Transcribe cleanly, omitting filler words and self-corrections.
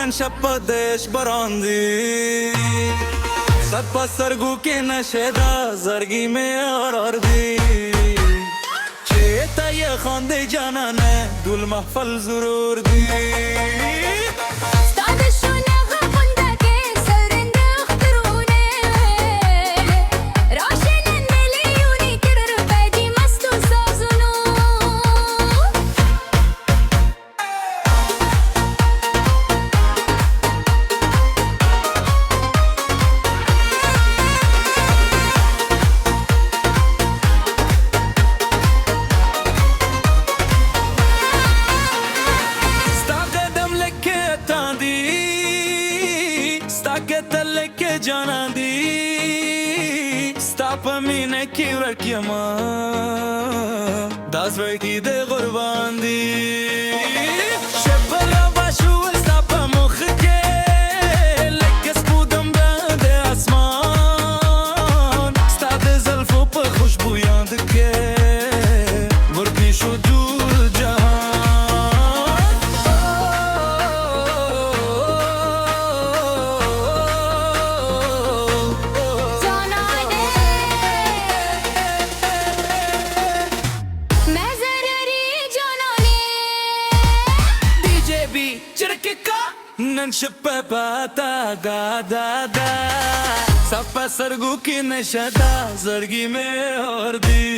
नंशप्पा देश बरांदी सत्पा सरगू के नशेदा जरगी में और दी चेता ये खांदे जाना ने दुल महफल जरूर दी के जाना दी स्टाप मीने की रखियमा दास की दे कुर्बान दी शबला बाशू स्टाप मुख के लेकस पूदम बंदे आसमान स्टाप ज़ल्फ़ों पर खुशबू याद के बुर्की शो दूर नंशप्पा पाता दा दा दा सप्पा सरगू की नशदा जरगी में और दी